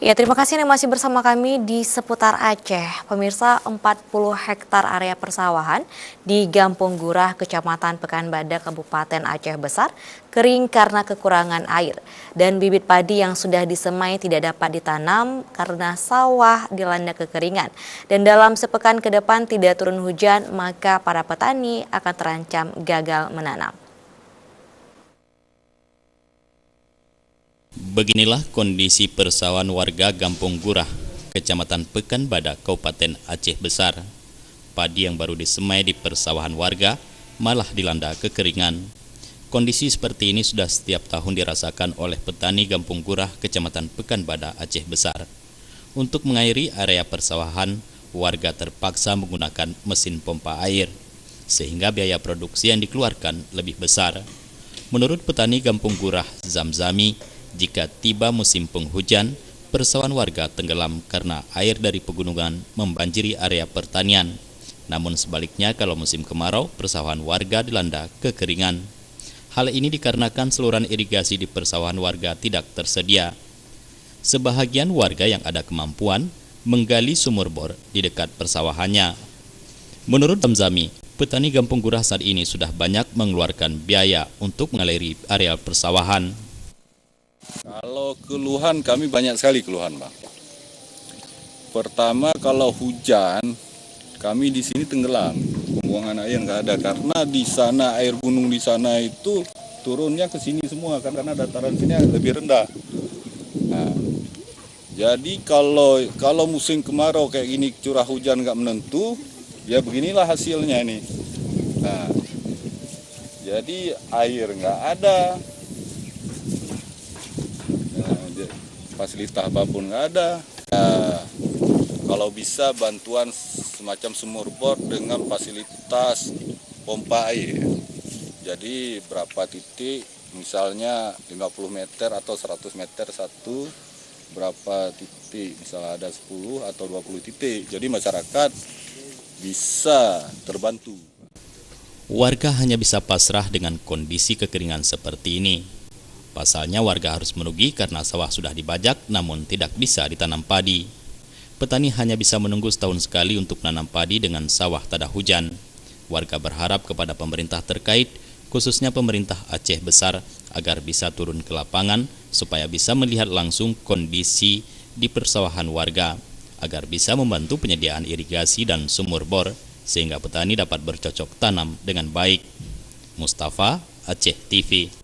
Ya, terima kasih yang masih bersama kami di seputar Aceh. Pemirsa, 40 hektar area persawahan di Gampung Gurah, Kecamatan Pekanbadak, Kabupaten Aceh Besar, kering karena kekurangan air. Dan bibit padi yang sudah disemai tidak dapat ditanam karena sawah dilanda kekeringan. Dan dalam sepekan ke depan tidak turun hujan, maka para petani akan terancam gagal menanam. Beginilah kondisi persawahan warga Gampung Gurah, Kecamatan Pekanbadak, Kabupaten Aceh Besar. Padi yang baru disemai di persawahan warga malah dilanda kekeringan. Kondisi seperti ini sudah setiap tahun dirasakan oleh petani Gampung Gurah, Kecamatan Pekanbadak, Aceh Besar. Untuk mengairi area persawahan, warga terpaksa menggunakan mesin pompa air, sehingga biaya produksi yang dikeluarkan lebih besar. Menurut petani Gampung Gurah, Zamzami, jika tiba musim penghujan, persawahan warga tenggelam karena air dari pegunungan membanjiri area pertanian. Namun sebaliknya kalau musim kemarau, persawahan warga dilanda kekeringan. Hal ini dikarenakan saluran irigasi di persawahan warga tidak tersedia. Sebahagian warga yang ada kemampuan menggali sumur bor di dekat persawahannya. Menurut Zamzami, petani Gampung Gurah saat ini sudah banyak mengeluarkan biaya untuk mengaliri areal persawahan. Kalau keluhan, kami banyak sekali keluhan, Bang. Pertama, kalau hujan, kami di sini tenggelam. Pembuangan air nggak ada karena di sana air gunung di sana itu turunnya ke sini semua karena dataran sini lebih rendah. Nah, jadi kalau musim kemarau kayak gini curah hujan nggak menentu, ya beginilah hasilnya ini. Nah, jadi air nggak ada. Fasilitas apapun nggak ada. Kalau bisa bantuan semacam sumur bor dengan fasilitas pompa air. Jadi berapa titik, misalnya 50 meter atau 100 meter satu, berapa titik, misalnya ada 10 atau 20 titik. Jadi masyarakat bisa terbantu. Warga hanya bisa pasrah dengan kondisi kekeringan seperti ini. Pasalnya warga harus merugi karena sawah sudah dibajak namun tidak bisa ditanam padi. Petani hanya bisa menunggu setahun sekali untuk menanam padi dengan sawah tak ada hujan. Warga berharap kepada pemerintah terkait, khususnya pemerintah Aceh Besar, agar bisa turun ke lapangan supaya bisa melihat langsung kondisi di persawahan warga, agar bisa membantu penyediaan irigasi dan sumur bor, sehingga petani dapat bercocok tanam dengan baik. Mustafa, Aceh TV.